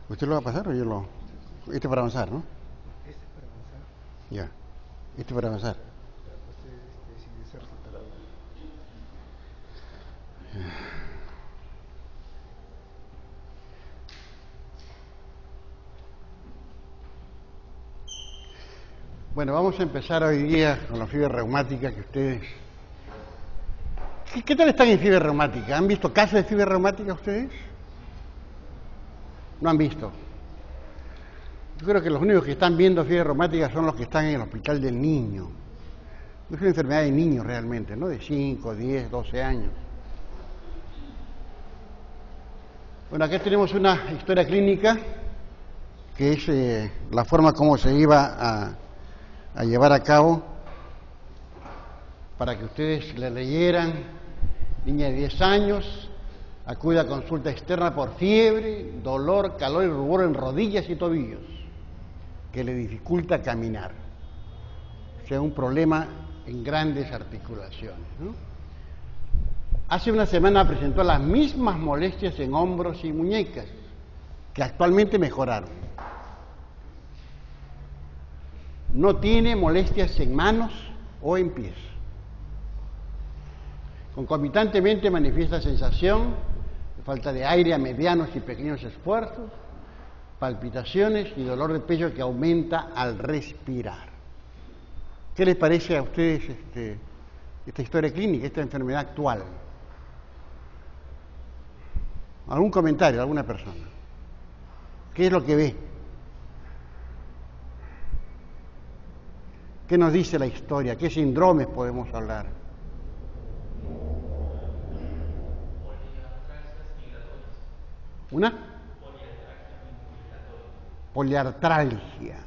¿Usted lo va a pasar o yo lo...? Este para avanzar, ¿no? Este es para avanzar. Ya. Este para avanzar. Para que usted decide ese resultado. Bueno, vamos a empezar hoy día con la fiebre reumática que ustedes... ¿Qué tal están en fiebre reumática? ¿Han visto casos de fiebre reumática ustedes? No han visto. Yo creo que los únicos que están viendo fiebre reumática son los que están en el hospital del niño. Es una enfermedad de niños realmente, ¿no? De 5, 10, 12 años. Bueno, acá tenemos una historia clínica que es la forma como se iba a llevar a cabo para que ustedes la leyeran. Niña de 10 años, acude a consulta externa por fiebre, dolor, calor y rubor en rodillas y tobillos, que le dificulta caminar. O sea, un problema en grandes articulaciones, ¿no? Hace una semana presentó las mismas molestias en hombros y muñecas, que actualmente mejoraron. No tiene molestias en manos o en pies. Concomitantemente manifiesta sensación de falta de aire a medianos y pequeños esfuerzos, palpitaciones y dolor de pecho que aumenta al respirar. ¿Qué les parece a ustedes esta historia clínica, esta enfermedad actual? ¿Algún comentario de alguna persona? ¿Qué es lo que ve? ¿Qué nos dice la historia? ¿Qué síndromes podemos hablar? ¿Una? Poliartralgia.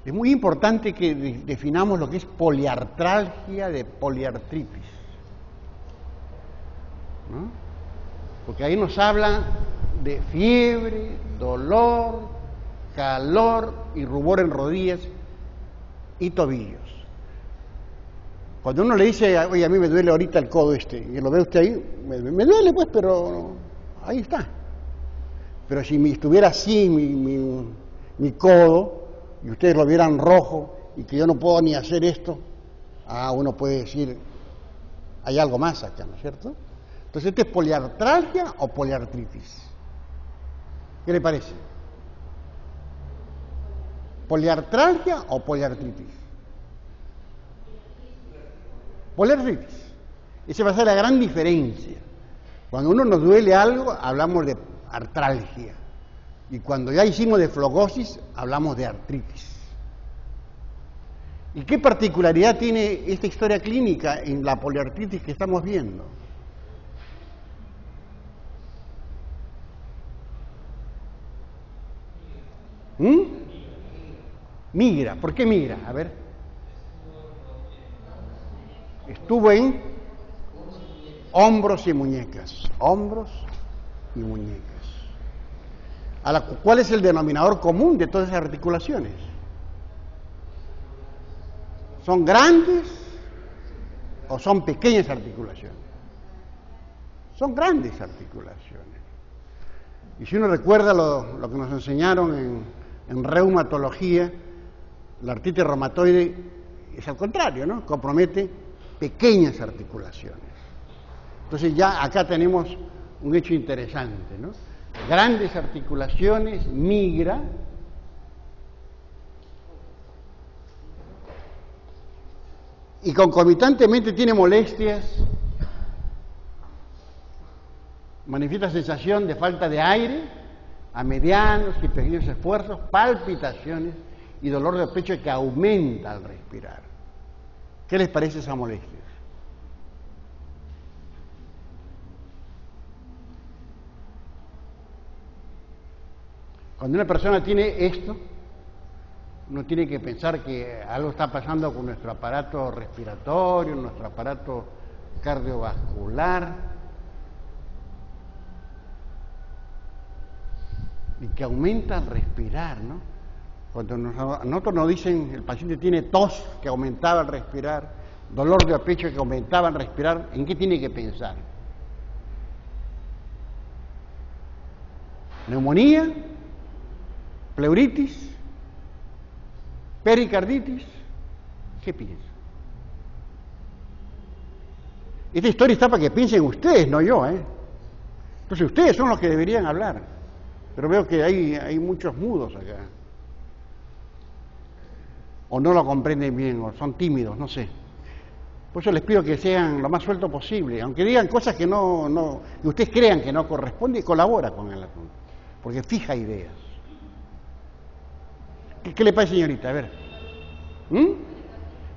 Es muy importante que definamos lo que es poliartralgia de poliartritis, ¿no? Porque ahí nos habla de fiebre, dolor, calor y rubor en rodillas y tobillos. Cuando uno le dice, oye, a mí me duele ahorita el codo y lo ve usted ahí, me duele pues, pero ahí está. Pero si estuviera así mi codo, y ustedes lo vieran rojo, y que yo no puedo ni hacer esto, uno puede decir, hay algo más acá, ¿no es cierto? Entonces, ¿este es poliartralgia o poliartritis? ¿Qué le parece? ¿Poliartralgia o poliartritis? Poliartritis. Esa va a ser la gran diferencia. Cuando uno nos duele algo, hablamos de artralgia. Y cuando ya hicimos de flogosis, hablamos de artritis. ¿Y qué particularidad tiene esta historia clínica en la poliartritis que estamos viendo? Migra. ¿Por qué migra? A ver. Estuvo en hombros y muñecas. Hombros y muñecas. ¿Cuál es el denominador común de todas esas articulaciones? ¿Son grandes o son pequeñas articulaciones? Son grandes articulaciones. Y si uno recuerda lo que nos enseñaron en reumatología, la artritis reumatoide es al contrario, ¿no? Compromete pequeñas articulaciones. Entonces ya acá tenemos un hecho interesante, ¿no? Grandes articulaciones, migra, y concomitantemente tiene molestias, manifiesta sensación de falta de aire a medianos y pequeños esfuerzos, palpitaciones y dolor de pecho que aumenta al respirar. ¿Qué les parece esa molestia? Cuando una persona tiene esto, uno tiene que pensar que algo está pasando con nuestro aparato respiratorio, nuestro aparato cardiovascular, y que aumenta al respirar, ¿no? Cuando a nosotros nos dicen el paciente tiene tos que aumentaba al respirar, dolor de pecho que aumentaba al respirar, ¿en qué tiene que pensar? ¿Neumonía pleuritis, pericarditis. ¿Qué piensa? Esta historia está para que piensen ustedes, no yo, ¿eh? Entonces ustedes son los que deberían hablar. Pero veo que hay muchos mudos acá. O no lo comprenden bien, o son tímidos, no sé. Por eso les pido que sean lo más sueltos posible, aunque digan cosas que que ustedes crean que no corresponde, colabora con el asunto, porque fija ideas. ¿Qué le parece, señorita? A ver.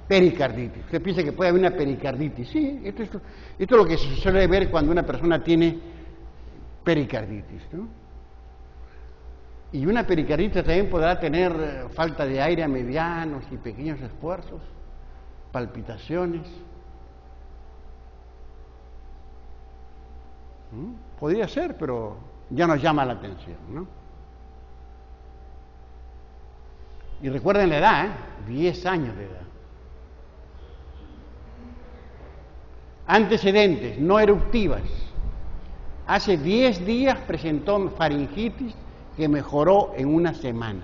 Pericarditis. ¿Usted piensa que puede haber una pericarditis? Sí, esto es lo que se suele ver cuando una persona tiene pericarditis, ¿no? Y una pericarditis también podrá tener falta de aire a medianos y pequeños esfuerzos, palpitaciones. Podría ser, pero ya nos llama la atención, ¿no? Y recuerden la edad, 10 años de edad. Antecedentes, no eruptivas. Hace 10 días presentó faringitis que mejoró en una semana.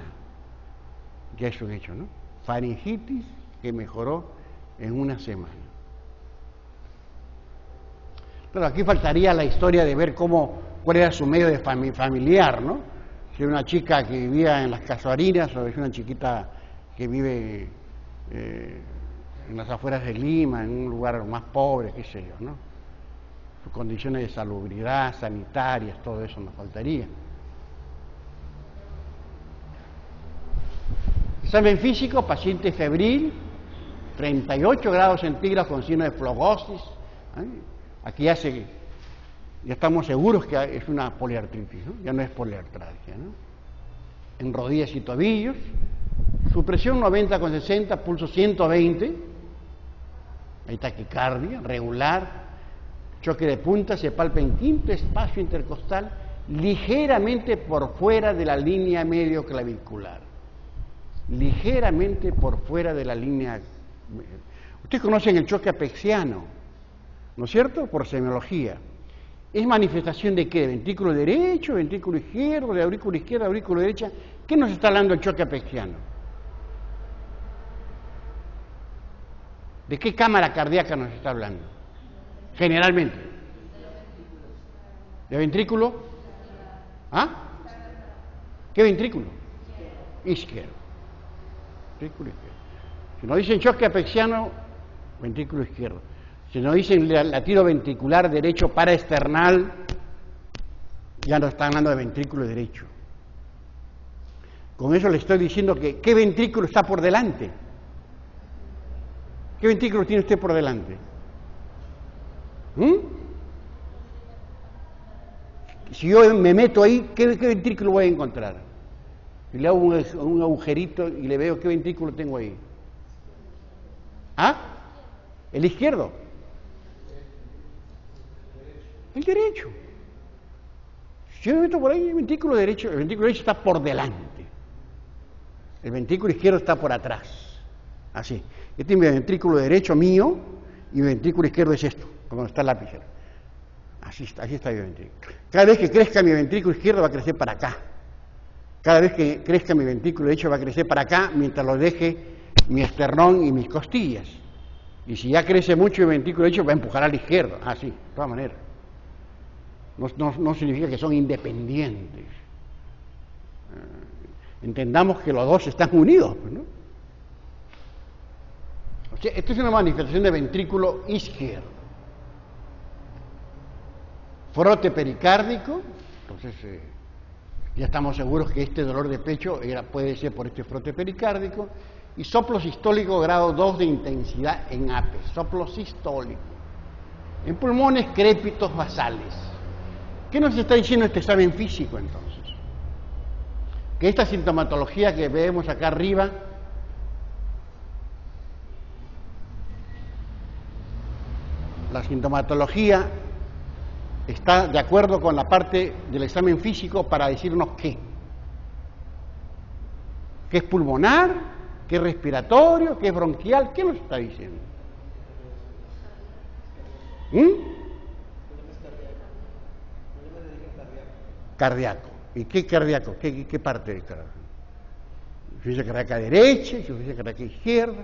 Ya es un hecho, ¿no? Faringitis que mejoró en una semana. Pero aquí faltaría la historia de ver cuál era su medio de familiar, ¿no? Si era una chica que vivía en las casuarinas o es una chiquita que vive en las afueras de Lima, en un lugar más pobre, qué sé yo, ¿no? Sus condiciones de salubridad, sanitarias, todo eso nos faltaría. Examen físico, paciente febril, 38 grados centígrados con signo de flogosis. Aquí ya estamos seguros que es una poliartritis, ¿no? Ya no es poliartralgia, ¿no? En rodillas y tobillos, su presión 90/60, pulso 120, hay taquicardia regular, choque de punta, se palpa en quinto espacio intercostal, ligeramente por fuera de la línea medio clavicular. Ligeramente por fuera de la línea. Ustedes conocen el choque apexiano, ¿no es cierto? Por semiología. ¿Es manifestación de qué? ¿De ventrículo derecho, ventrículo izquierdo, de aurícula izquierda, aurícula derecha? ¿Qué nos está hablando el choque apexiano? ¿De qué cámara cardíaca nos está hablando? Generalmente. ¿De ventrículo? ¿Ah? ¿Qué ventrículo? Izquierdo. Ventrículo izquierdo. Si nos dicen choque apexiano, ventrículo izquierdo. Si nos dicen latido ventricular derecho paraesternal, ya nos están hablando de ventrículo derecho. Con eso le estoy diciendo que ¿qué ventrículo está por delante? ¿Qué ventrículo tiene usted por delante? Si yo me meto ahí, ¿qué ventrículo voy a encontrar? Y le hago un agujerito y le veo qué ventrículo tengo ahí. ¿Ah? ¿El izquierdo? El derecho. Si yo me meto por ahí, el ventrículo derecho está por delante. El ventrículo izquierdo está por atrás. Así. Este es mi ventrículo derecho mío y mi ventrículo izquierdo es esto, donde está el lapicero. Así está mi ventrículo. Cada vez que crezca mi ventrículo izquierdo va a crecer para acá. Cada vez que crezca mi ventrículo derecho va a crecer para acá mientras lo deje mi esternón y mis costillas. Y si ya crece mucho mi ventrículo derecho va a empujar al izquierdo. Así, de todas maneras. No significa que son independientes. Entendamos que los dos están unidos, ¿no? O sea, esto es una manifestación de ventrículo izquierdo. Frote pericárdico, entonces ya estamos seguros que este dolor de pecho puede ser por este frote pericárdico, y soplo sistólico grado 2 de intensidad en APE, soplo sistólico. En pulmones crépitos basales. ¿Qué nos está diciendo este examen físico entonces? Que esta sintomatología que vemos acá arriba la sintomatología está de acuerdo con la parte del examen físico para decirnos qué. ¿Qué es pulmonar? ¿Qué es respiratorio? ¿Qué es bronquial? ¿Qué nos está diciendo? Cardíaco. ¿Y qué cardíaco? ¿Qué parte del cardíaco? insuficiencia cardíaca derecha, insuficiencia cardíaca izquierda.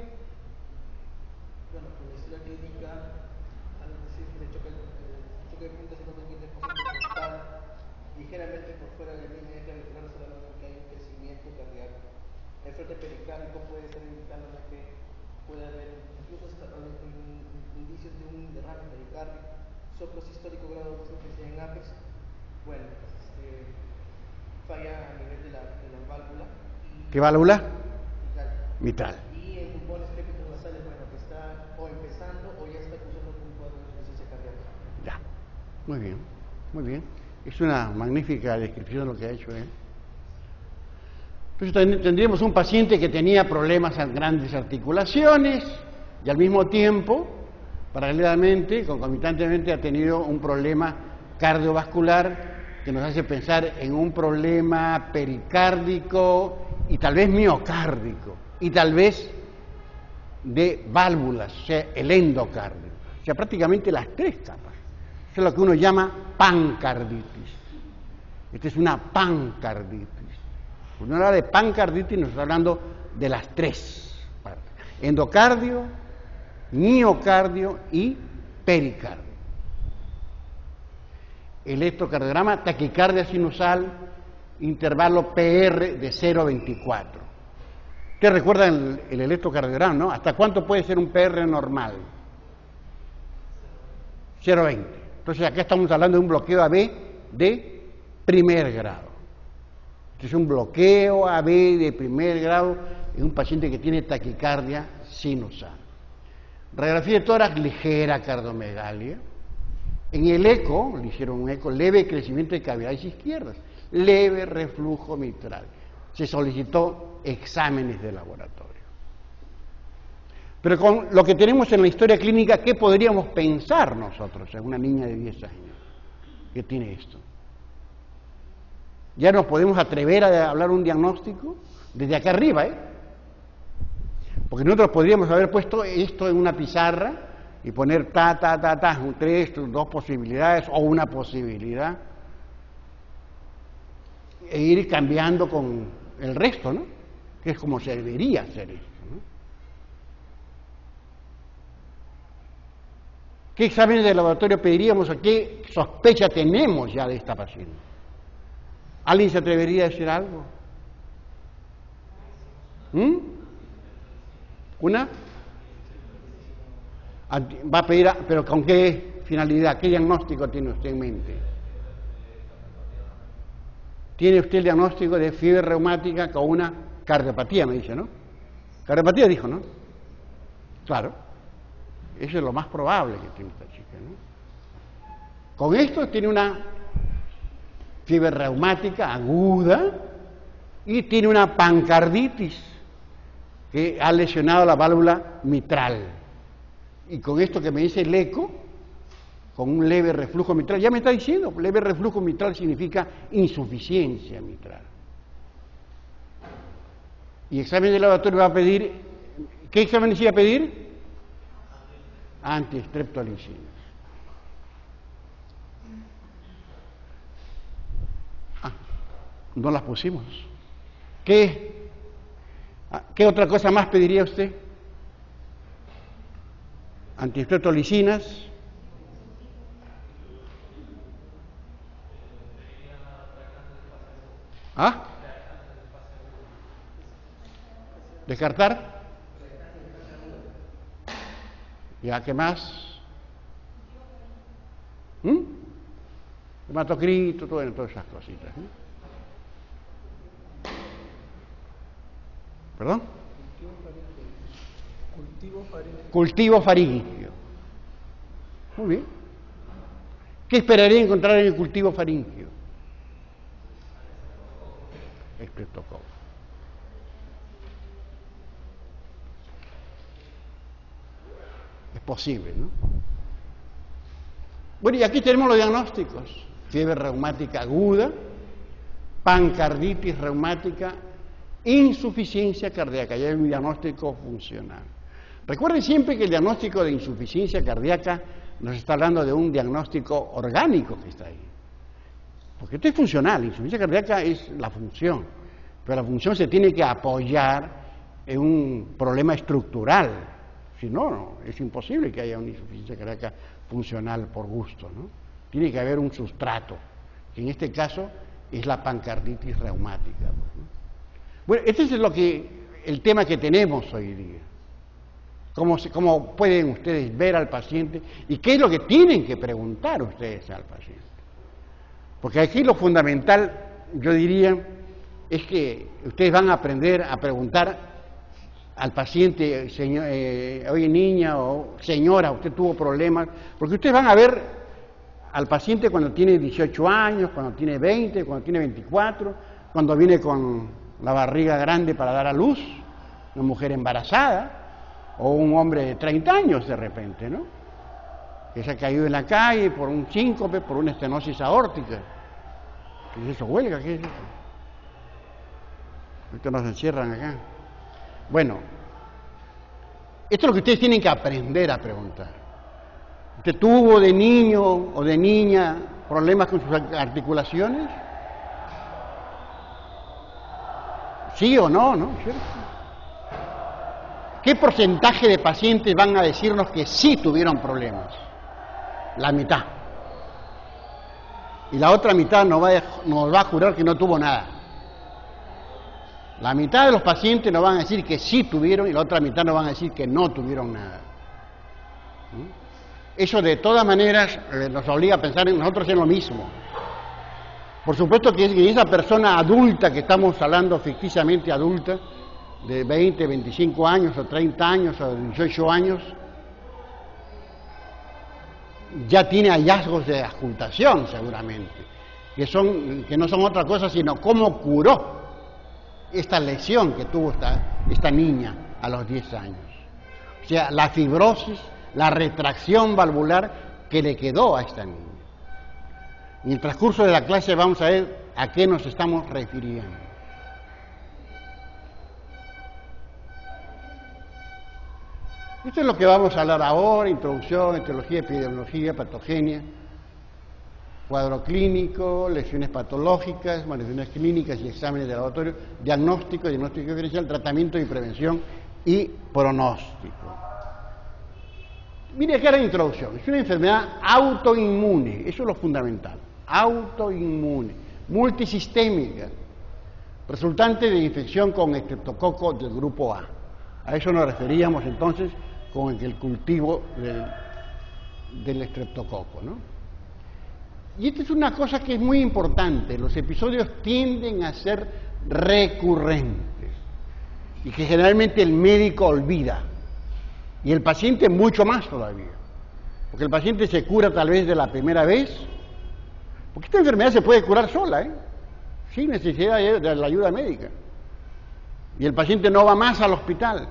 Bueno, por la historia clínica, al decir de choque de puntas en donde tiene costal, ligeramente por fuera de la línea de auricular, se habla de que hay un crecimiento cardíaco. El frente pericárdico puede estar indicando que puede haber incluso hasta indicios de un derrame pericárdico, soplo sistólico grado 2 de en apex. Bueno, falla a nivel de la válvula. ¿Qué válvula? Mitral. Mitral. Y en pulmones pépticos nasales, bueno, que está o empezando o ya está cursando con un cuadro de insuficiencia cardíaca. Ya, muy bien, muy bien. Es una magnífica descripción de lo que ha hecho él. Entonces tendríamos un paciente que tenía problemas en grandes articulaciones y al mismo tiempo, paralelamente, concomitantemente, ha tenido un problema cardiovascular que nos hace pensar en un problema pericárdico y tal vez miocárdico y tal vez de válvulas, o sea, el endocardio. O sea, prácticamente las tres capas. Eso es lo que uno llama pancarditis. Esta es una pancarditis. Cuando uno habla de pancarditis nos está hablando de las tres partes. Endocardio, miocardio y pericardio. Electrocardiograma, taquicardia sinusal, intervalo PR de 0,24. Ustedes recuerdan el electrocardiograma, ¿no? ¿Hasta cuánto puede ser un PR normal? 0,20. Entonces acá estamos hablando de un bloqueo AB de primer grado. Este es un bloqueo AB de primer grado en un paciente que tiene taquicardia sinusal. Radiografía de tórax, ligera cardiomegalia. En el eco, le hicieron un eco, leve crecimiento de cavidades izquierdas, leve reflujo mitral. Se solicitó exámenes de laboratorio. Pero con lo que tenemos en la historia clínica, ¿qué podríamos pensar nosotros en una niña de 10 años que tiene esto? Ya nos podemos atrever a hablar un diagnóstico desde acá arriba, porque nosotros podríamos haber puesto esto en una pizarra y poner tres, dos posibilidades o una posibilidad e ir cambiando con el resto, ¿no? Que es como se debería hacer esto, ¿no? ¿Qué exámenes de laboratorio pediríamos o qué sospecha tenemos ya de esta paciente? ¿Alguien se atrevería a decir algo? ¿Una? Va a pedir, pero ¿con qué finalidad? ¿Qué diagnóstico tiene usted en mente? Tiene usted el diagnóstico de fiebre reumática con una cardiopatía, me dice, ¿no? Cardiopatía dijo, ¿no? Claro. Eso es lo más probable que tiene esta chica, ¿no? Con esto tiene una fiebre reumática aguda y tiene una pancarditis que ha lesionado la válvula mitral. Y con esto que me dice el eco, con un leve reflujo mitral, ya me está diciendo, leve reflujo mitral significa insuficiencia mitral. Y examen de laboratorio va a pedir, ¿qué exámenes iba a pedir? Antiestreptolicinas. No las pusimos. ¿Qué otra cosa más pediría usted? Antiestreptolicinas. ¿Ah? ¿Descartar? ¿Ya qué más? Hematocrito, todas esas cositas, ¿no? ¿Perdón? Cultivo faríngeo. Muy bien. ¿Qué esperaría encontrar en el cultivo faríngeo? Estreptococo. Es posible, ¿no? Bueno, y aquí tenemos los diagnósticos. Fiebre reumática aguda, pancarditis reumática, insuficiencia cardíaca. Ya hay un diagnóstico funcional. Recuerden siempre que el diagnóstico de insuficiencia cardíaca nos está hablando de un diagnóstico orgánico que está ahí. Porque esto es funcional, insuficiencia cardíaca es la función. pero la función se tiene que apoyar en un problema estructural. Si no, es imposible que haya una insuficiencia cardíaca funcional por gusto, ¿no? Tiene que haber un sustrato, que en este caso es la pancarditis reumática, ¿no? Bueno, este es el tema que tenemos hoy día. ¿Cómo pueden ustedes ver al paciente y qué es lo que tienen que preguntar ustedes al paciente? Porque aquí lo fundamental, yo diría, es que ustedes van a aprender a preguntar al paciente, señor, oye niña o señora, usted tuvo problemas, porque ustedes van a ver al paciente cuando tiene 18 años, cuando tiene 20, cuando tiene 24, cuando viene con la barriga grande para dar a luz, una mujer embarazada, o un hombre de 30 años de repente, ¿no? Que se ha caído en la calle por un síncope, por una estenosis aórtica. ¿Qué es eso? ¿Huelga? ¿Qué es eso? Ahorita nos encierran acá. Bueno, esto es lo que ustedes tienen que aprender a preguntar. ¿Usted tuvo de niño o de niña problemas con sus articulaciones? ¿Sí o no? ¿No? ¿Cierto? ¿Qué porcentaje de pacientes van a decirnos que sí tuvieron problemas? La mitad. Y la otra mitad nos va a jurar que no tuvo nada. La mitad de los pacientes nos van a decir que sí tuvieron y la otra mitad nos van a decir que no tuvieron nada. Eso de todas maneras nos obliga a pensar en nosotros en lo mismo. Por supuesto que esa persona adulta que estamos hablando, ficticiamente adulta, de 20, 25 años o 30 años o 18 años, ya tiene hallazgos de auscultación seguramente, que no son otra cosa sino cómo curó esta lesión que tuvo esta niña a los 10 años. O sea, la fibrosis, la retracción valvular que le quedó a esta niña. En el transcurso de la clase vamos a ver a qué nos estamos refiriendo. Esto es lo que vamos a hablar ahora: introducción, etiología, epidemiología, patogenia, cuadro clínico, lesiones patológicas, manifestaciones clínicas y exámenes de laboratorio, diagnóstico diferencial, tratamiento y prevención y pronóstico. Mire acá la introducción: es una enfermedad autoinmune, eso es lo fundamental, autoinmune, multisistémica, resultante de infección con estreptococo del grupo A. A eso nos referíamos entonces con el cultivo del estreptococo, ¿no? Y esta es una cosa que es muy importante: los episodios tienden a ser recurrentes y que generalmente el médico olvida, y el paciente mucho más todavía, porque el paciente se cura tal vez de la primera vez, porque esta enfermedad se puede curar sola, sin necesidad de la ayuda médica, y el paciente no va más al hospital.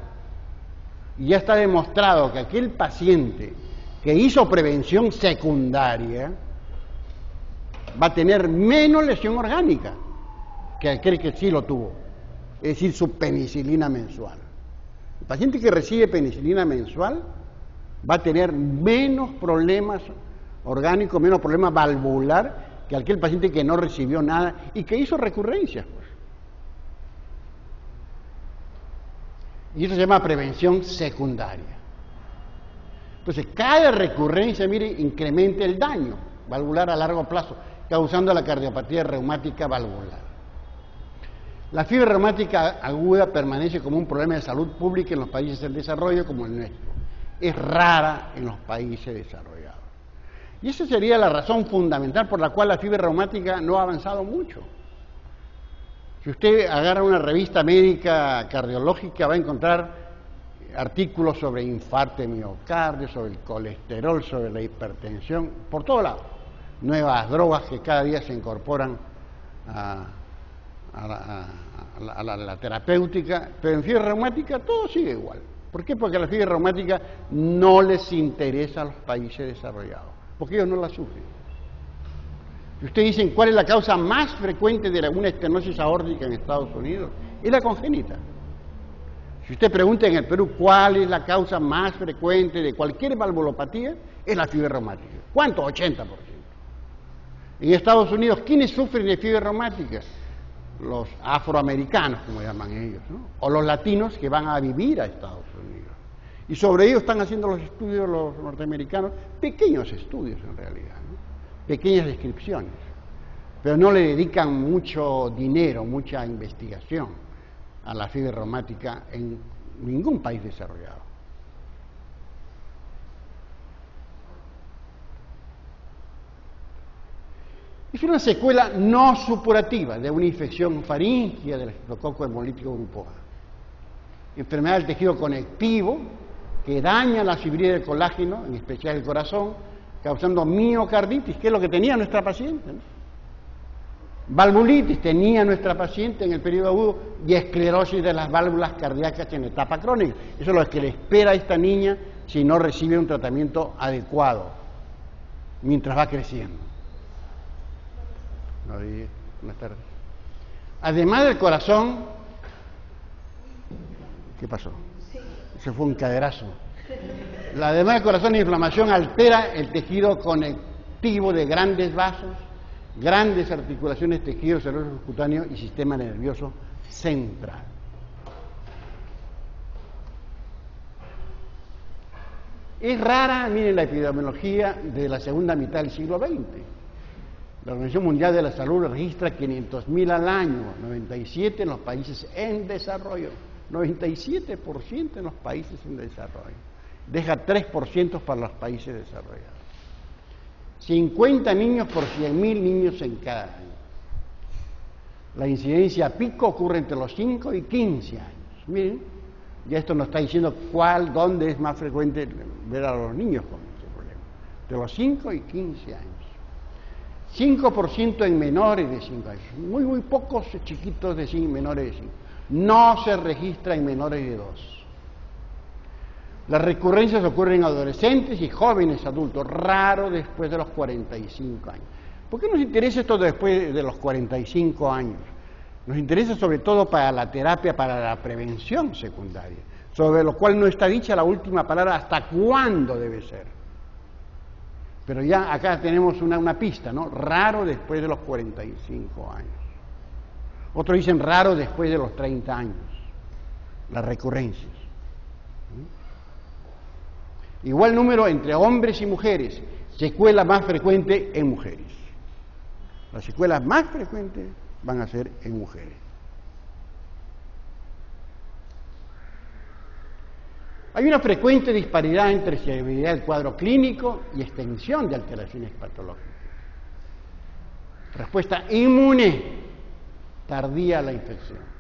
Y ya está demostrado que aquel paciente que hizo prevención secundaria va a tener menos lesión orgánica que aquel que sí lo tuvo, es decir, su penicilina mensual. El paciente que recibe penicilina mensual va a tener menos problemas orgánicos, menos problemas valvular que aquel paciente que no recibió nada y que hizo recurrencias. Y eso se llama prevención secundaria. Entonces, cada recurrencia, mire, incrementa el daño valvular a largo plazo, causando la cardiopatía reumática valvular. La fiebre reumática aguda permanece como un problema de salud pública en los países en desarrollo como el nuestro. Es rara en los países desarrollados. Y esa sería la razón fundamental por la cual la fiebre reumática no ha avanzado mucho. Si usted agarra una revista médica cardiológica, va a encontrar artículos sobre infarto de miocardio, sobre el colesterol, sobre la hipertensión, por todo lado. Nuevas drogas que cada día se incorporan a la terapéutica, pero en fiebre reumática todo sigue igual. ¿Por qué? Porque la fiebre reumática no les interesa a los países desarrollados, porque ellos no la sufren. Si ustedes dicen cuál es la causa más frecuente de una estenosis aórtica en Estados Unidos, es la congénita. Si usted pregunta en el Perú cuál es la causa más frecuente de cualquier valvulopatía, es la fiebre reumática. ¿Cuánto? 80%. En Estados Unidos, ¿quiénes sufren de fiebre reumática? los afroamericanos, como llaman ellos, ¿no? O los latinos que van a vivir a Estados Unidos. Y sobre ello están haciendo los estudios los norteamericanos, pequeños estudios en realidad, ¿no? Pequeñas descripciones, pero no le dedican mucho dinero, mucha investigación a la fiebre reumática en ningún país desarrollado. Es una secuela no supurativa de una infección faríngea del estreptococo hemolítico grupo A. Enfermedad del tejido conectivo que daña la fibrillas del colágeno, en especial el corazón, causando miocarditis, que es lo que tenía nuestra paciente, ¿no? Valvulitis tenía nuestra paciente en el periodo agudo y esclerosis de las válvulas cardíacas en etapa crónica. Eso es lo que le espera a esta niña si no recibe un tratamiento adecuado mientras va creciendo. Buenas tardes. Además del corazón, ¿qué pasó? Se fue un caderazo. Además del corazón, la inflamación altera el tejido conectivo de grandes vasos, grandes articulaciones, tejidos cerebro subcutáneo y sistema nervioso central. Es rara, miren, la epidemiología de la segunda mitad del siglo XX. La Organización Mundial de la Salud registra 500.000 al año, 97 en los países en desarrollo, 97% en los países en desarrollo. Deja 3% para los países desarrollados. 50 niños por 100.000 niños en cada año. La incidencia pico ocurre entre los 5 y 15 años. Miren, ya esto nos está diciendo dónde es más frecuente ver a los niños con este problema. De los 5 y 15 años. 5% en menores de 5 años. Muy pocos chiquitos de 5, menores de 5. No se registra en menores de 2. Las recurrencias ocurren en adolescentes y jóvenes adultos, raro después de los 45 años. ¿Por qué nos interesa esto después de los 45 años? Nos interesa sobre todo para la terapia, para la prevención secundaria, sobre lo cual no está dicha la última palabra hasta cuándo debe ser. Pero ya acá tenemos una pista, ¿no? Raro después de los 45 años. Otros dicen raro después de los 30 años, las recurrencias. Igual número entre hombres y mujeres, secuela más frecuente en mujeres. Las secuelas más frecuentes van a ser en mujeres. Hay una frecuente disparidad entre severidad del cuadro clínico y extensión de alteraciones patológicas. Respuesta inmune tardía a la infección.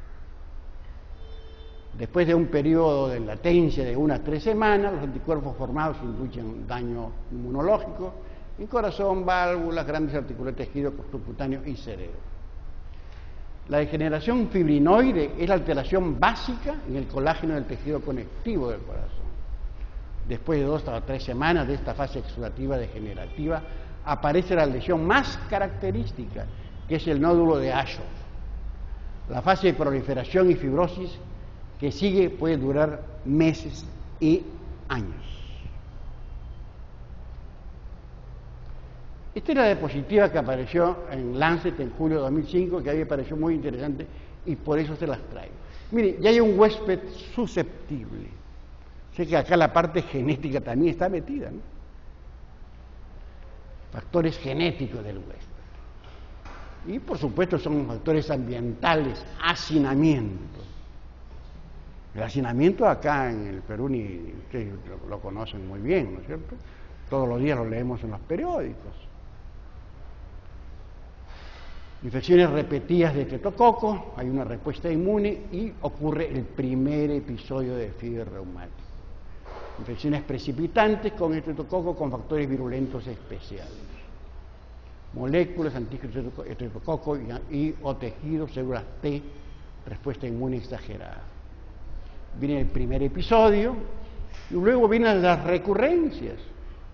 Después de un periodo de latencia de 1 a 3 semanas, los anticuerpos formados inducen daño inmunológico en corazón, válvulas, grandes articulaciones, tejido subcutáneo y cerebro. La degeneración fibrinoide es la alteración básica en el colágeno del tejido conectivo del corazón. Después de 2 a 3 semanas de esta fase exudativa degenerativa, aparece la lesión más característica, que es el nódulo de Aschoff. La fase de proliferación y fibrosis que sigue puede durar meses y años. Esta es la diapositiva que apareció en Lancet en julio de 2005, que a mí me pareció muy interesante y por eso se las traigo. Mire, ya hay un huésped susceptible. Sé que acá la parte genética también está metida, ¿no? Factores genéticos del huésped. Y por supuesto son factores ambientales, hacinamiento. El hacinamiento acá en el Perú, ustedes lo conocen muy bien, ¿no es cierto? Todos los días lo leemos en los periódicos. Infecciones repetidas de estreptococo, hay una respuesta inmune y ocurre el primer episodio de fiebre reumática. Infecciones precipitantes con estreptococo con factores virulentos especiales. Moléculas anti-estreptococo o tejidos, células T, respuesta inmune exagerada. Viene el primer episodio y luego vienen las recurrencias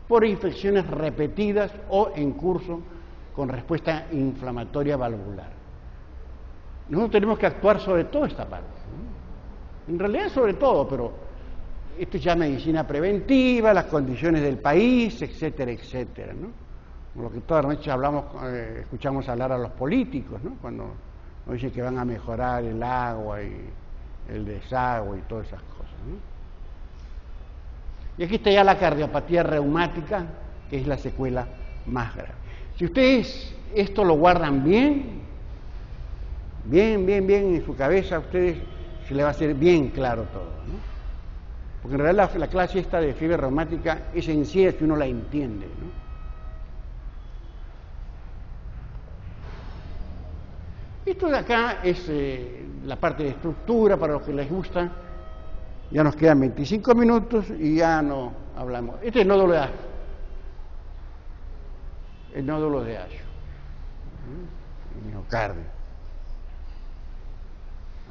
por infecciones repetidas o en curso con respuesta inflamatoria valvular. Nosotros tenemos que actuar sobre toda esta parte, ¿no? En realidad sobre todo, pero esto es ya medicina preventiva, las condiciones del país, etcétera, etcétera, ¿no? Lo que todas las noches escuchamos hablar a los políticos, ¿no? Cuando nos dicen que van a mejorar el agua y el desagüe y todas esas cosas, ¿no? Y aquí está ya la cardiopatía reumática, que es la secuela más grave. Si ustedes esto lo guardan bien en su cabeza, a ustedes se les va a hacer bien claro todo, ¿no? Porque en realidad la clase esta de fiebre reumática es sencilla si uno la entiende, ¿no? Esto de acá es la parte de estructura para los que les gusta. Ya nos quedan 25 minutos y ya no hablamos. Este es el nódulo de Ashe. El nódulo de Ashe. El miocardio.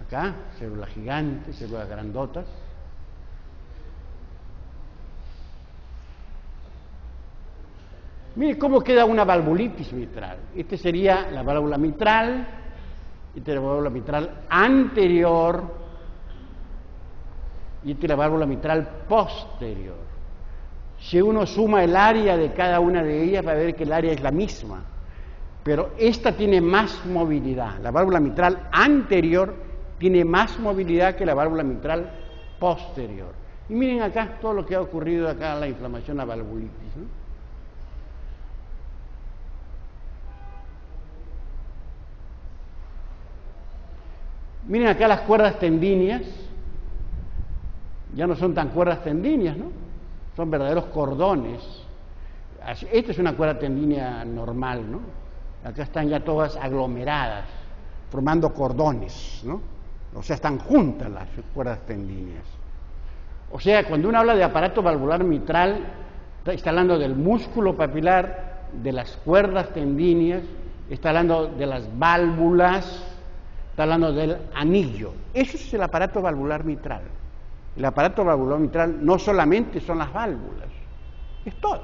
Acá, células gigantes, células grandotas. Mire cómo queda una valvulitis mitral. Esta sería la válvula mitral. Esta es la válvula mitral anterior y esta es la válvula mitral posterior. Si uno suma el área de cada una de ellas, va a ver que el área es la misma, pero esta tiene más movilidad. La válvula mitral anterior tiene más movilidad que la válvula mitral posterior. Y miren acá todo lo que ha ocurrido acá, la inflamación, la valvulitis, ¿no? Miren acá las cuerdas tendíneas, ya no son tan cuerdas tendíneas, ¿no? Son verdaderos cordones. Esta es una cuerda tendínea normal, ¿no? Acá están ya todas aglomeradas, formando cordones, ¿no? O sea, están juntas las cuerdas tendíneas. O sea, cuando uno habla de aparato valvular mitral, está hablando del músculo papilar, de las cuerdas tendíneas, está hablando de las válvulas, está hablando del anillo. Eso es el aparato valvular mitral. El aparato valvular mitral no solamente son las válvulas, es todo.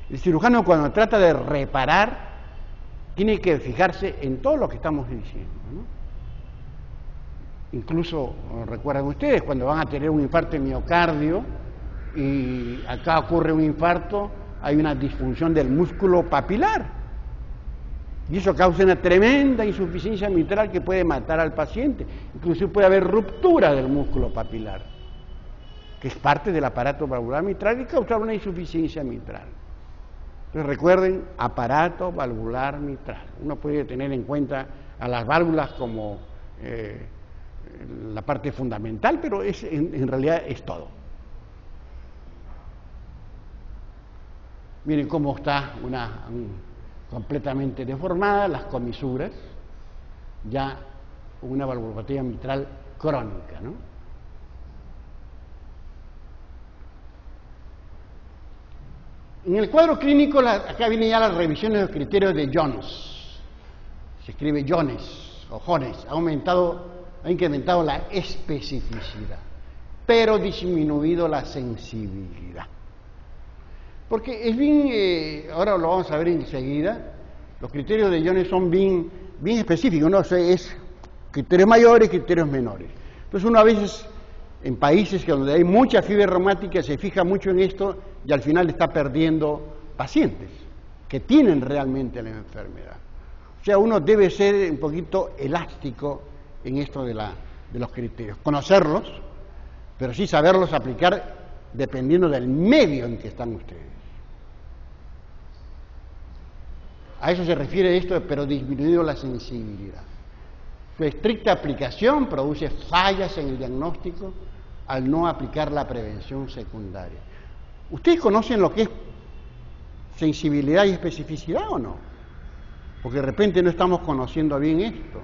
El cirujano, cuando trata de reparar, tiene que fijarse en todo lo que estamos diciendo, ¿no? Incluso, recuerdan ustedes, cuando van a tener un infarto de miocardio y acá ocurre un infarto, hay una disfunción del músculo papilar. Y eso causa una tremenda insuficiencia mitral que puede matar al paciente. Incluso puede haber ruptura del músculo papilar, que es parte del aparato valvular mitral y causar una insuficiencia mitral. Entonces recuerden, aparato valvular mitral. Uno puede tener en cuenta a las válvulas como la parte fundamental, pero en realidad es todo. Miren cómo está completamente deformada, las comisuras, ya una valvulopatía mitral crónica, ¿no? En el cuadro clínico, acá vienen ya las revisiones de los criterios de Jones. Se escribe Jones o Jones. Ha incrementado la especificidad, pero disminuido la sensibilidad. Porque es bien, ahora lo vamos a ver enseguida, los criterios de Jones son bien específicos, ¿no? Es criterios mayores, criterios menores. Entonces uno a veces, en países donde hay mucha fiebre reumática, se fija mucho en esto y al final está perdiendo pacientes que tienen realmente la enfermedad. O sea, uno debe ser un poquito elástico en esto de los criterios, conocerlos, pero sí saberlos aplicar dependiendo del medio en que están ustedes. A eso se refiere esto, pero disminuido la sensibilidad. Su estricta aplicación produce fallas en el diagnóstico al no aplicar la prevención secundaria. ¿Ustedes conocen lo que es sensibilidad y especificidad o no? Porque de repente no estamos conociendo bien esto.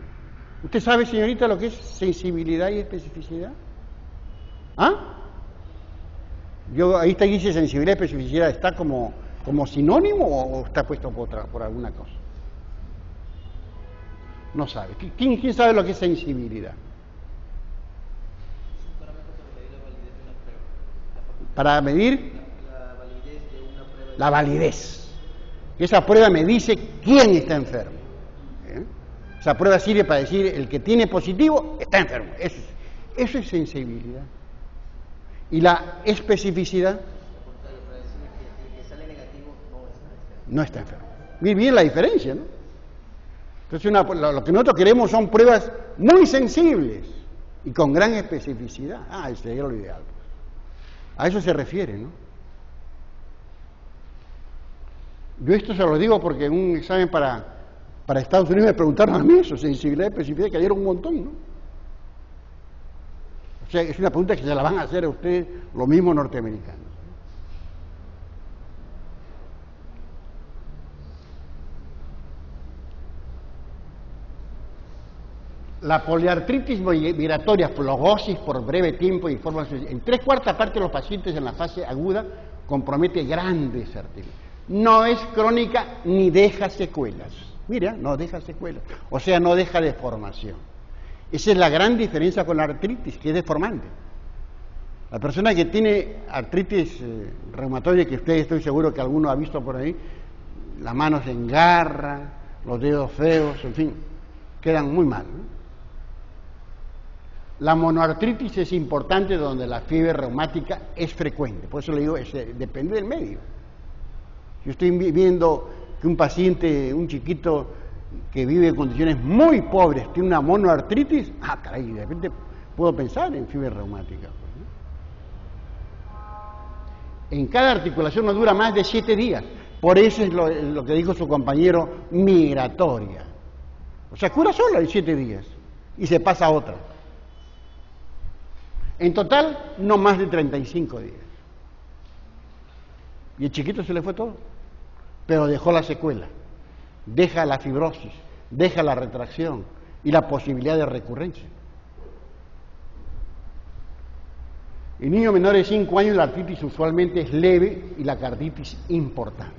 ¿Usted sabe, señorita, lo que es sensibilidad y especificidad? ¿Ah? Ahí está, dice sensibilidad y especificidad, ¿está como sinónimo o está puesto por alguna cosa? No sabe. ¿Quién sabe lo que es sensibilidad? Para medir la validez. Esa prueba me dice quién está enfermo. Esa prueba sirve para decir el que tiene positivo está enfermo. Eso es sensibilidad. Y la especificidad no está enfermo. Miren bien la diferencia, ¿no? Entonces lo que nosotros queremos son pruebas muy sensibles y con gran especificidad. Ese sería lo ideal. A eso se refiere, ¿no? Yo esto se lo digo porque en un examen para Estados Unidos me preguntaron a mí eso, sensibilidad y especificidad, que dieron un montón, ¿no? O sea, es una pregunta que se la van a hacer a ustedes los mismos norteamericanos. La poliartritis migratoria, flogosis por breve tiempo y forma en 3/4 parte de los pacientes en la fase aguda compromete grandes arterias. No es crónica ni deja secuelas. Mira, no deja secuelas. O sea, no deja deformación. Esa es la gran diferencia con la artritis, que es deformante. La persona que tiene artritis reumatoide, que usted estoy seguro que alguno ha visto por ahí, las manos se engarran, los dedos feos, en fin, quedan muy mal, ¿no? La monoartritis es importante donde la fiebre reumática es frecuente, por eso le digo, depende del medio. Yo estoy viendo que un paciente, un chiquito que vive en condiciones muy pobres, tiene una monoartritis, caray, de repente puedo pensar en fiebre reumática. En cada articulación no dura más de 7 días, por eso es lo que dijo su compañero, migratoria. O sea, cura sola en 7 días y se pasa a otra. En total, no más de 35 días. Y el chiquito se le fue todo, pero dejó la secuela, deja la fibrosis, deja la retracción y la posibilidad de recurrencia. En niños menores de 5 años la artritis usualmente es leve y la carditis importante.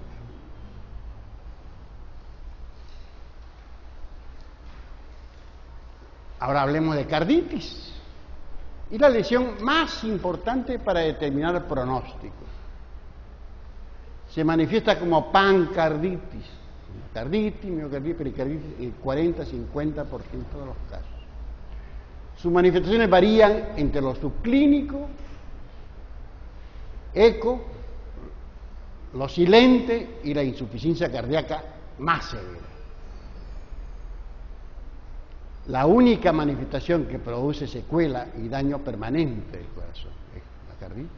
Ahora hablemos de carditis. Y la lesión más importante para determinar el pronóstico. Se manifiesta como pancarditis, carditis, miocarditis, pericarditis, el 40-50% de los casos. Sus manifestaciones varían entre lo subclínico, eco, lo silente y la insuficiencia cardíaca más severa. La única manifestación que produce secuela y daño permanente del corazón es la carditis.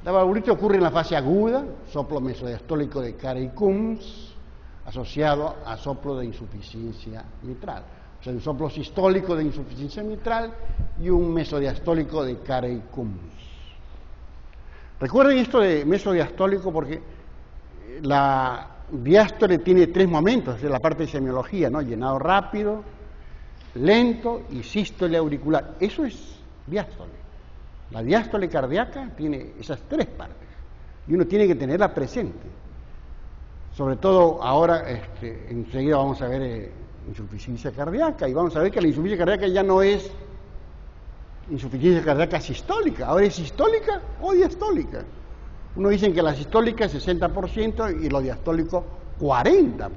La valvulitis ocurre en la fase aguda, soplo mesodiastólico de Carey-Coombs, asociado a soplo de insuficiencia mitral. O sea, un soplo sistólico de insuficiencia mitral y un mesodiastólico de Carey-Coombs. Recuerden esto de mesodiastólico porque la diástole tiene 3 momentos, es la parte de semiología, ¿no? Llenado rápido, lento y sístole auricular. Eso es diástole. La diástole cardíaca tiene esas 3 partes y uno tiene que tenerla presente. Sobre todo ahora, enseguida vamos a ver insuficiencia cardíaca y vamos a ver que la insuficiencia cardíaca ya no es insuficiencia cardíaca sistólica, ahora es sistólica o diastólica. Uno dice que la sistólica es 60% y lo diastólico 40%.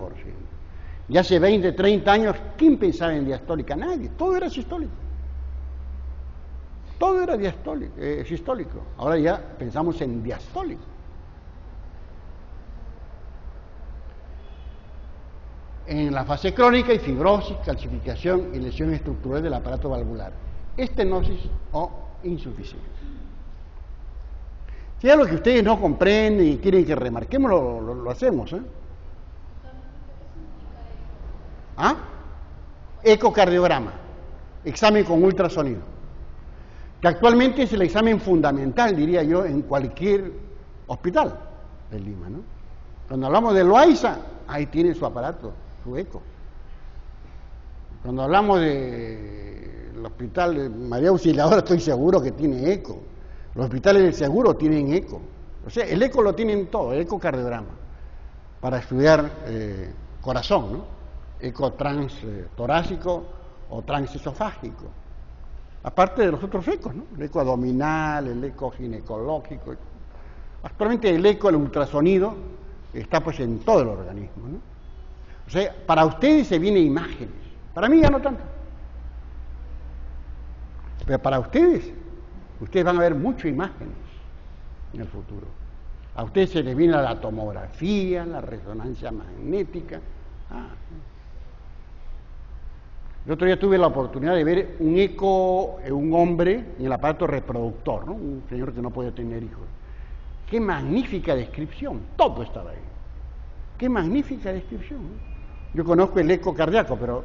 Y hace 20, 30 años, ¿quién pensaba en diastólica? Nadie, todo era sistólico. Todo era sistólico. Ahora ya pensamos en diastólico. En la fase crónica hay fibrosis, calcificación y lesión estructural del aparato valvular, estenosis o insuficiencia. Si hay algo que ustedes no comprenden y quieren que remarquemos, lo hacemos, ¿eh? Ecocardiograma, examen con ultrasonido, que actualmente es el examen fundamental, diría yo, en cualquier hospital de Lima, ¿no? Cuando hablamos de Loaiza, ahí tiene su aparato, su eco. Cuando hablamos del hospital de María Auxiliadora, estoy seguro que tiene eco. Los hospitales del seguro tienen eco. O sea, el eco lo tienen todo, el ecocardiograma, para estudiar corazón, ¿no? Eco transtorácico o transesofágico. Aparte de los otros ecos, ¿no? El eco abdominal, el eco ginecológico. Actualmente el eco, el ultrasonido, está pues en todo el organismo, ¿no? O sea, para ustedes se vienen imágenes. Para mí ya no tanto. Pero para ustedes van a ver muchas imágenes en el futuro. A ustedes se les viene la tomografía, la resonancia magnética. El otro día tuve la oportunidad de ver un eco en un hombre en el aparato reproductor, ¿no? Un señor que no podía tener hijos. ¡Qué magnífica descripción! Todo estaba ahí. ¡Qué magnífica descripción! ¿No? Yo conozco el eco cardíaco, pero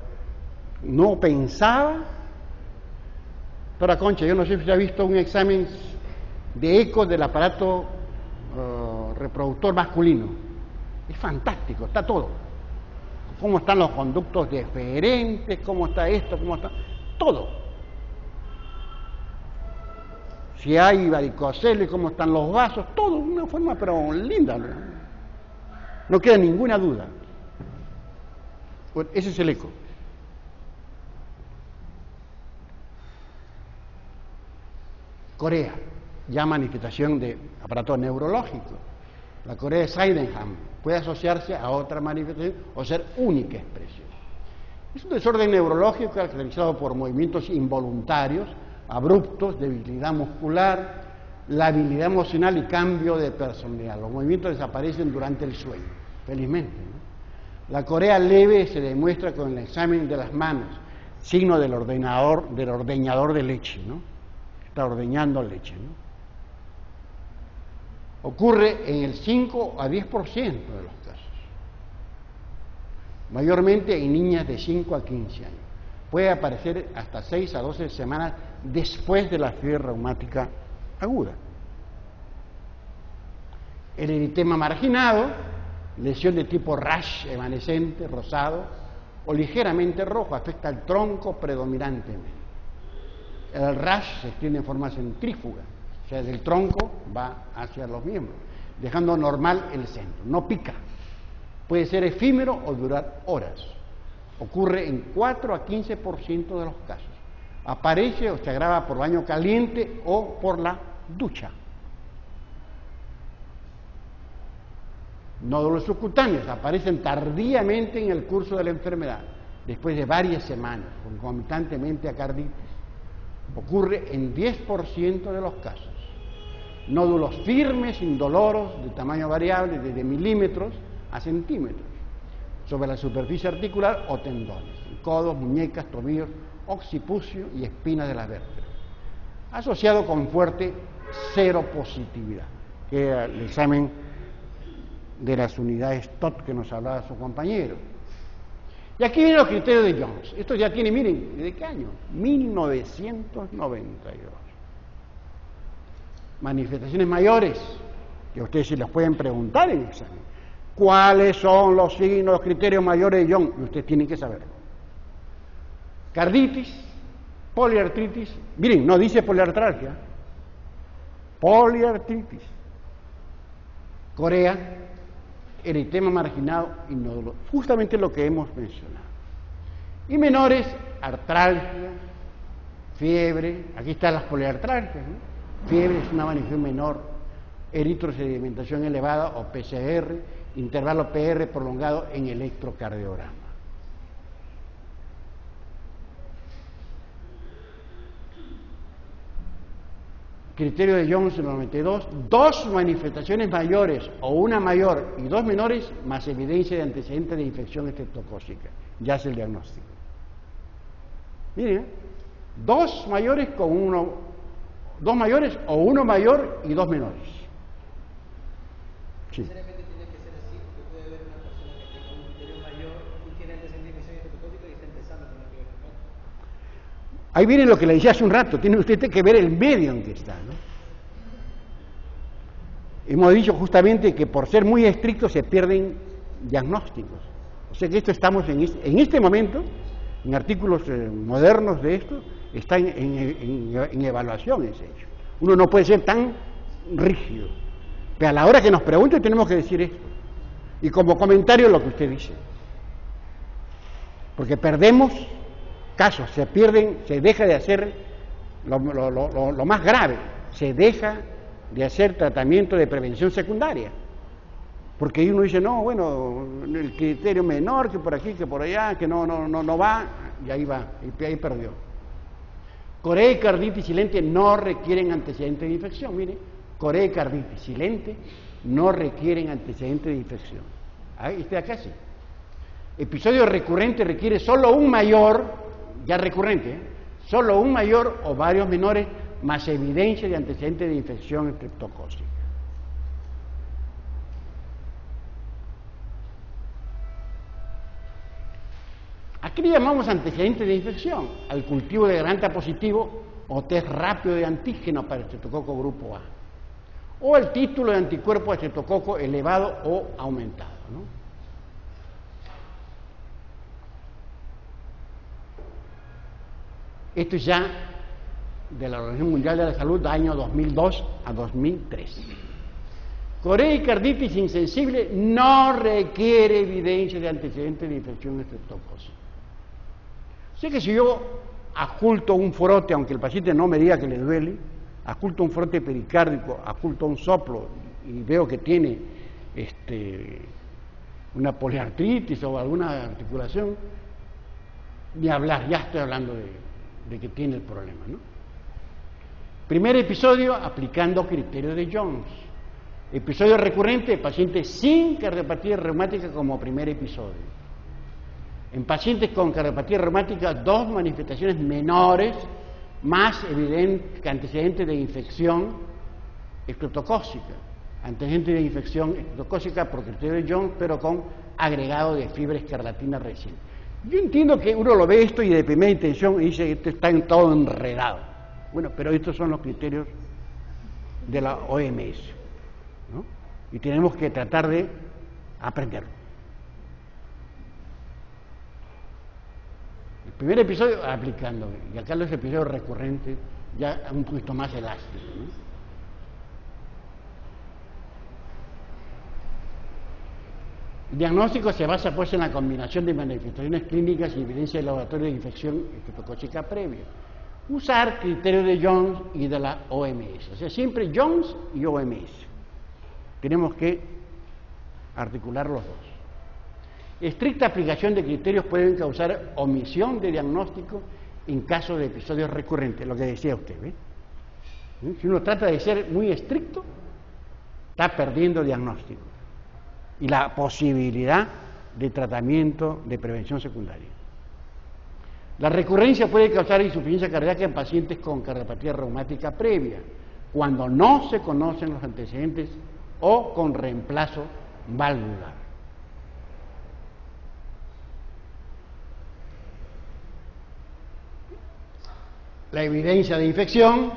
no pensaba. Doctora Concha, yo no sé si usted ha visto un examen de eco del aparato reproductor masculino. Es fantástico, está todo. Cómo están los conductos deferentes, cómo está esto, cómo está... Todo. Si hay varicocele, cómo están los vasos, todo de una forma pero linda. No queda ninguna duda. Bueno, ese es el eco. Corea, ya manifestación de aparato neurológico. La Corea de Sydenham puede asociarse a otra manifestación o ser única expresión. Es un desorden neurológico caracterizado por movimientos involuntarios, abruptos, debilidad muscular, labilidad emocional y cambio de personalidad. Los movimientos desaparecen durante el sueño, felizmente, ¿no? La Corea leve se demuestra con el examen de las manos, signo del ordeñador de leche, ¿no? Está ordeñando leche, ¿no? Ocurre en el 5 a 10% de los casos, mayormente en niñas de 5 a 15 años. Puede aparecer hasta 6 a 12 semanas después de la fiebre reumática aguda. El eritema marginado, lesión de tipo rash evanescente, rosado o ligeramente rojo, afecta al tronco predominantemente. El rash se extiende en forma centrífuga, o sea, del tronco va hacia los miembros, dejando normal el centro. No pica. Puede ser efímero o durar horas. Ocurre en 4 a 15% de los casos. Aparece o se agrava por baño caliente o por la ducha. Nódulos subcutáneos aparecen tardíamente en el curso de la enfermedad, después de varias semanas, concomitantemente a carditis. Ocurre en 10% de los casos. Nódulos firmes, indoloros, de tamaño variable, desde milímetros a centímetros, sobre la superficie articular o tendones, codos, muñecas, tobillos, occipucio y espinas de las vértebras. Asociado con fuerte seropositividad, que era el examen de las unidades TOT que nos hablaba su compañero. Y aquí vienen los criterios de Jones. Esto ya tiene, miren, ¿de qué año? 1992. Manifestaciones mayores, que ustedes se las pueden preguntar en el examen. ¿Cuáles son los signos, los criterios mayores de Jones? Y ustedes tienen que saberlo. Carditis, poliartritis, miren, no dice poliartralgia, poliartritis. Corea, eritema marginado y nódulo, justamente lo que hemos mencionado. Y menores, artralgia, fiebre, aquí están las poliartralgias, ¿no? Fiebre es una manifestación menor, eritrosedimentación elevada o PCR, intervalo PR prolongado en electrocardiograma. Criterio de Jones en el 92, 2 manifestaciones mayores o una mayor y 2 menores más evidencia de antecedentes de infección estreptocócica. Ya es el diagnóstico. Miren, 2 mayores con 2 mayores o 1 mayor y 2 menores. Sí. Necesariamente tiene que ser así, porque puede haber una persona que tenga un criterio mayor y tiene antecedentes de infección estreptocócica y está empezando con la fiebre. Ahí viene lo que le decía hace un rato, tiene usted que ver el medio en que está, ¿no? Hemos dicho justamente que por ser muy estrictos se pierden diagnósticos. O sea que esto estamos en este momento, en artículos modernos de esto, está en evaluación ese hecho. Uno no puede ser tan rígido. Pero a la hora que nos pregunten tenemos que decir esto. Y como comentario lo que usted dice. Porque perdemos casos, se pierden, se deja de hacer lo más grave, se deja de hacer tratamiento de prevención secundaria. Porque uno dice, no, bueno, el criterio menor, que por aquí, que por allá, que no va, y ahí va, y ahí perdió. Corea y carditis silente no requieren antecedentes de infección. Mire, Corea y carditis silente no requieren antecedentes de infección. Ahí está, acá sí. Episodio recurrente requiere solo un mayor ya recurrente, solo un mayor o varios menores más evidencia de antecedentes de infección estreptocócica. ¿A qué le llamamos antecedentes de infección? Al cultivo de garganta positivo o test rápido de antígeno para estreptococo grupo A, o el título de anticuerpo a estreptococo elevado o aumentado, ¿no? Esto es ya de la Organización Mundial de la Salud del año 2002 a 2003. Corea y carditis insensible no requiere evidencia de antecedentes de infección estreptocócica. Sé que si yo oculto un frote, aunque el paciente no me diga que le duele, oculto un frote pericárdico, oculto un soplo y veo que tiene una poliartritis o alguna articulación, ni hablar, ya estoy hablando de que tiene el problema, ¿no? Primer episodio, aplicando criterios de Jones. Episodio recurrente, pacientes sin cardiopatía reumática como primer episodio. En pacientes con cardiopatía reumática, 2 manifestaciones menores, más evidentes que antecedentes de infección estreptocócica. Antecedentes de infección estreptocócica por criterio de Jones, pero con agregado de fibra escarlatina reciente. Yo entiendo que uno lo ve esto y de primera intención y dice, esto está en todo enredado. Bueno, pero estos son los criterios de la OMS, ¿no? Y tenemos que tratar de aprenderlo. El primer episodio, aplicando, y acá los episodios recurrentes, ya un poquito más elásticos, ¿no? El diagnóstico se basa pues en la combinación de manifestaciones clínicas y evidencia de laboratorio de infección estreptocócica previa. Usar criterios de Jones y de la OMS, o sea, siempre Jones y OMS. Tenemos que articular los dos. Estricta aplicación de criterios pueden causar omisión de diagnóstico en caso de episodios recurrentes, lo que decía usted, ¿ve? Si uno trata de ser muy estricto, está perdiendo diagnóstico y la posibilidad de tratamiento de prevención secundaria. La recurrencia puede causar insuficiencia cardíaca en pacientes con cardiopatía reumática previa, cuando no se conocen los antecedentes o con reemplazo valvular. La evidencia de infección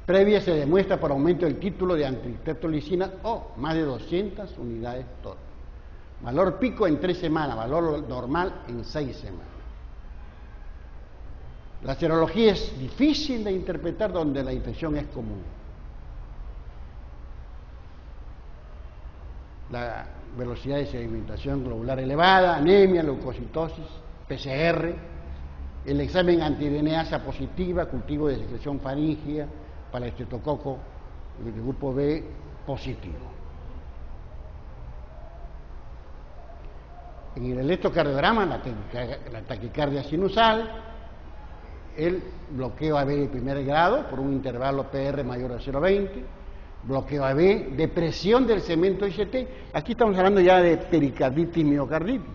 previa se demuestra por aumento del título de antistreptolicina o más de 200 unidades total. Valor pico en 3 semanas, valor normal en 6 semanas. La serología es difícil de interpretar donde la infección es común. La velocidad de sedimentación globular elevada, anemia, leucocitosis, PCR, el examen antiDNasa positiva, cultivo de secreción faríngea para el estreptococo del grupo B positivo. En el electrocardiograma, la taquicardia sinusal, el bloqueo AB de primer grado por un intervalo PR mayor a 0,20, bloqueo AB, depresión del segmento ICT, aquí estamos hablando ya de pericarditis, miocarditis,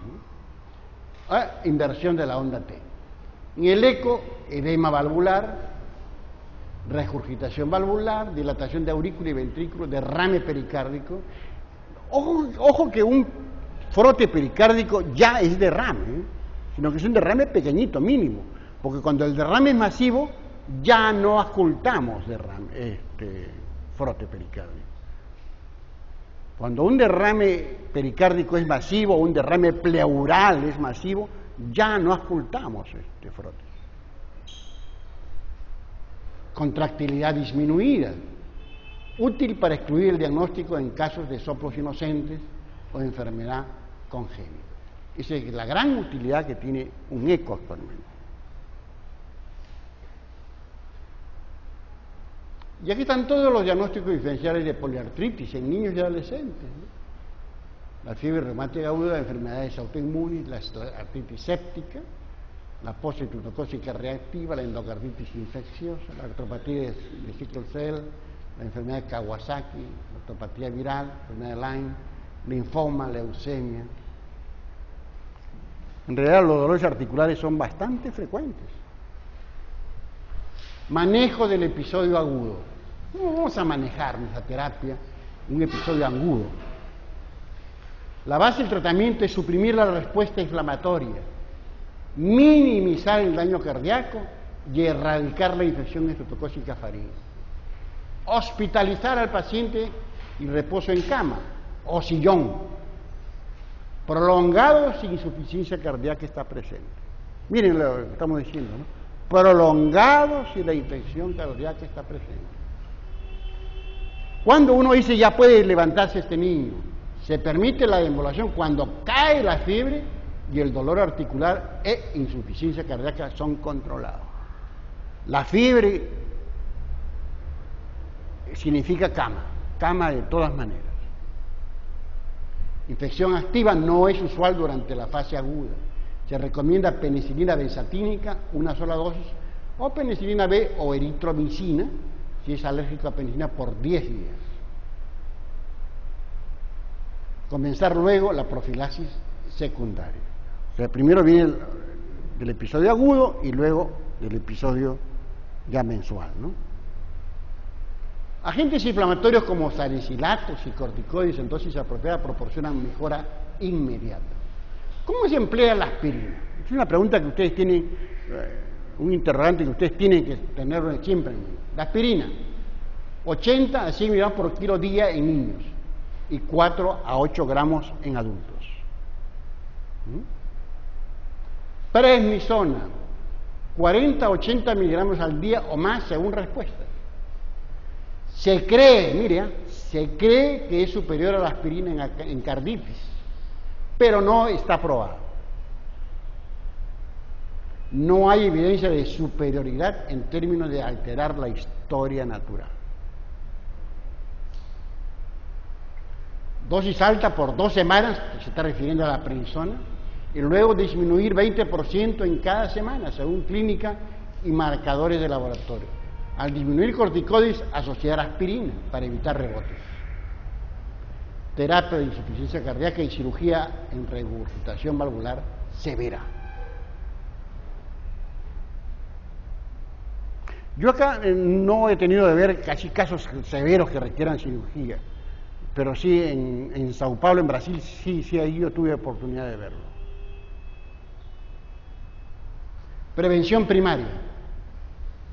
¿no? Inversión de la onda T. En el eco, edema valvular, regurgitación valvular, dilatación de aurícula y ventrículo, derrame pericárdico. Ojo que un frote pericárdico ya es derrame, sino que es un derrame pequeñito, mínimo, porque cuando el derrame es masivo, ya no ocultamos frote pericárdico. Cuando un derrame pericárdico es masivo, o un derrame pleural es masivo, ya no ocultamos frote. Contractilidad disminuida, útil para excluir el diagnóstico en casos de soplos inocentes o de enfermedad congénita. Esa es la gran utilidad que tiene un eco actualmente. Y aquí están todos los diagnósticos diferenciales de poliartritis en niños y adolescentes, ¿no? La fiebre reumática aguda, enfermedades autoinmunes, la artritis séptica, la postestreptocócica reactiva, la endocarditis infecciosa, la artropatía de sickle cell, la enfermedad de Kawasaki, la artropatía viral, la enfermedad de Lyme, linfoma, leucemia. En realidad los dolores articulares son bastante frecuentes. Manejo del episodio agudo. ¿Cómo vamos a manejar nuestra terapia un episodio agudo? La base del tratamiento es suprimir la respuesta inflamatoria, minimizar el daño cardíaco y erradicar la infección estreptocócica faríngea. Hospitalizar al paciente y reposo en cama o sillón, prolongado si insuficiencia cardíaca está presente. Miren lo que estamos diciendo, ¿no? Prolongado si la infección cardíaca está presente. Cuando uno dice ya puede levantarse este niño, se permite la deambulación cuando cae la fiebre y el dolor articular e insuficiencia cardíaca son controlados. La fiebre significa cama de todas maneras. Infección activa no es usual durante la fase aguda. Se recomienda penicilina benzatínica, una sola dosis, o penicilina B o eritromicina, si es alérgico a penicilina, por 10 días. Comenzar luego la profilaxis secundaria. O sea, primero viene del episodio agudo y luego del episodio ya mensual, ¿no? Agentes inflamatorios como salicilatos y corticoides en dosis apropiada proporcionan mejora inmediata. ¿Cómo se emplea la aspirina? Es una pregunta que ustedes tienen, un interrogante que ustedes tienen que tenerlo siempre en mente. La aspirina, 80 a 100 miligramos por kilo día en niños y 4 a 8 gramos en adultos. Prednisona, 40 a 80 miligramos al día o más según respuesta. Se cree que es superior a la aspirina en carditis, pero no está probado. No hay evidencia de superioridad en términos de alterar la historia natural. Dosis alta por 2 semanas, que se está refiriendo a la prednisona, y luego disminuir 20% en cada semana, según clínica y marcadores de laboratorio. Al disminuir corticoides, asociar aspirina para evitar rebotes. Terapia de insuficiencia cardíaca y cirugía en regurgitación valvular severa. Yo acá no he tenido de ver casi casos severos que requieran cirugía, pero sí en Sao Paulo, en Brasil, sí ahí yo tuve oportunidad de verlo. Prevención primaria,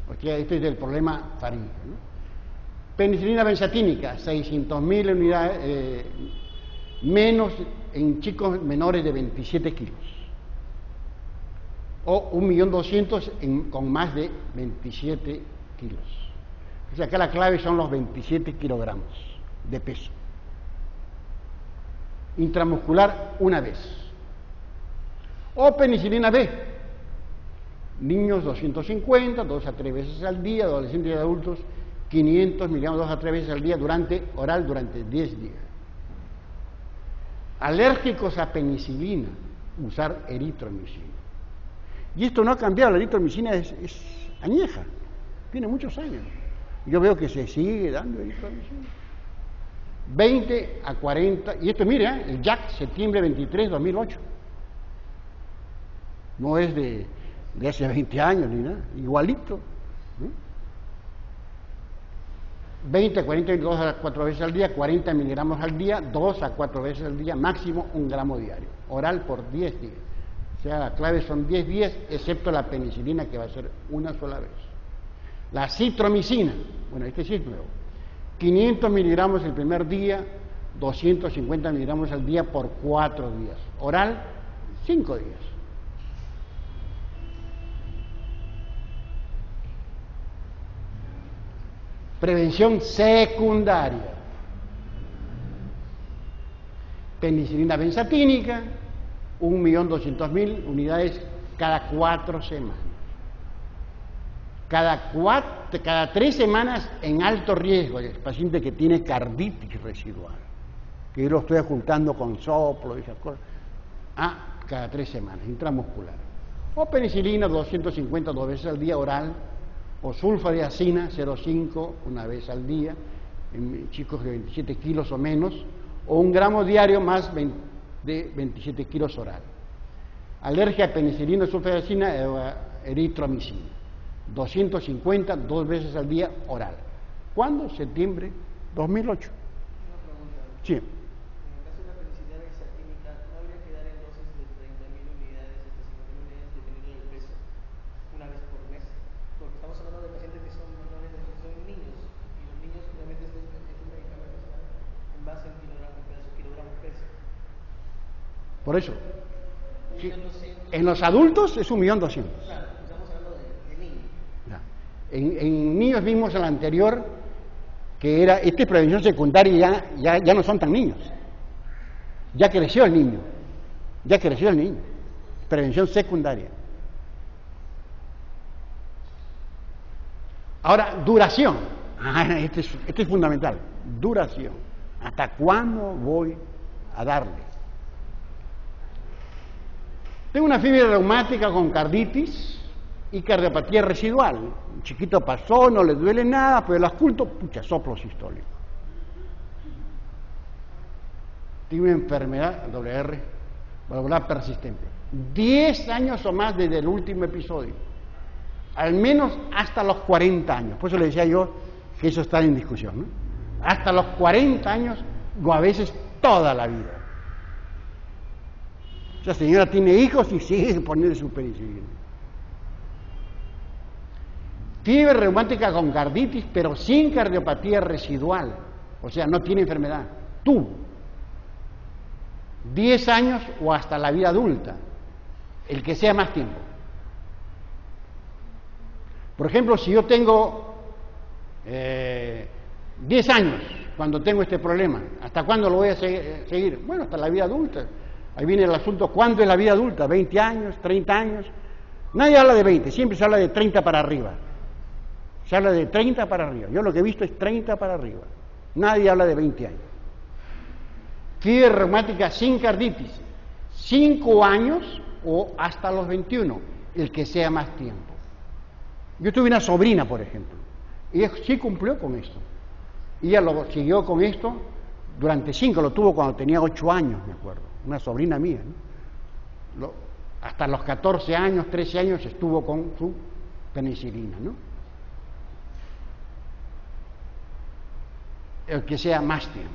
porque este es el problema faríngeo, ¿no? Penicilina benzatínica, 600.000 unidades, menos en chicos menores de 27 kilos. O 1.200.000 con más de 27 kilos. O sea, acá la clave son los 27 kilogramos de peso. Intramuscular una vez. O penicilina B. Niños 250, 2 a 3 veces al día, adolescentes y adultos 500 miligramos 2 a 3 veces al día oral durante 10 días. Alérgicos a penicilina, usar eritromicina. Y esto no ha cambiado, la eritromicina es añeja, tiene muchos años. Yo veo que se sigue dando eritromicina. 20 a 40, y esto mire, el JAK, septiembre 23, 2008. No es de hace 20 años ni nada, igualito. 20 a 40, 2 a 4 veces al día, 40 miligramos al día, 2 a 4 veces al día, máximo 1 gramo diario, oral por 10 días. O sea, la clave son 10 días, excepto la penicilina, que va a ser una sola vez. La citromicina, bueno, este sí es nuevo, 500 miligramos el primer día, 250 miligramos al día por 4 días, oral 5 días. Prevención secundaria. Penicilina benzatínica, 1.200.000 unidades cada 4 semanas. Cada 3 semanas en alto riesgo, el paciente que tiene carditis residual, que yo lo estoy ocultando con soplo y esas cosas, cada 3 semanas, intramuscular. O penicilina 250 2 veces al día oral, o sulfadiazina 0,5 una vez al día, en chicos de 27 kilos o menos, o 1 gramo diario más de 27 kilos oral. alergia a penicilina, sulfuracina, eritromicina. 250 2 veces al día oral. ¿Cuándo? Septiembre 2008. Una pregunta. Sí. En el caso de la penicilina hexaquímica, ¿no habría que dar en dosis de 30.000 unidades hasta 50.000 unidades dependiendo del peso una vez por mes? Porque estamos hablando de pacientes que son menores, que son niños, y los niños obviamente este medicamento está en base a un kilogramo peso. Por eso. Sí. 1.200.000. En los adultos es 1.200.000. Claro, estamos hablando de niños. Ya. En niños vimos el anterior, que era, esta es prevención secundaria, ya no son tan niños. Ya creció el niño. Prevención secundaria. Ahora, duración. Este es fundamental. Duración. ¿Hasta cuándo voy a darle? Tengo una fiebre reumática con carditis y cardiopatía residual. Un chiquito pasó, no le duele nada, pero el ausculto, soplo sistólico. Tiene una enfermedad, WR, valvular persistente. 10 años o más desde el último episodio. Al menos hasta los 40 años. Por eso le decía yo que eso está en discusión, ¿no? Hasta los 40 años o a veces toda la vida. Esa señora tiene hijos y sigue poniendo su penicilina. Fiebre reumática con carditis, pero sin cardiopatía residual. O sea, no tiene enfermedad. Tuvo. 10 años o hasta la vida adulta. El que sea más tiempo. Por ejemplo, si yo tengo 10 años cuando tengo este problema, ¿hasta cuándo lo voy a seguir? Bueno, hasta la vida adulta. Ahí viene el asunto, ¿cuándo es la vida adulta? ¿20 años? ¿30 años? Nadie habla de 20, siempre se habla de 30 para arriba. Se habla de 30 para arriba. Yo lo que he visto es 30 para arriba. Nadie habla de 20 años. Fiebre reumática sin carditis, 5 años o hasta los 21, el que sea más tiempo. Yo tuve una sobrina, por ejemplo, y ella sí cumplió con esto. Ella lo siguió con esto durante 5, lo tuvo cuando tenía 8 años, me acuerdo, una sobrina mía, ¿no? Hasta los 14 años, 13 años estuvo con su penicilina, ¿no? El que sea más tiempo.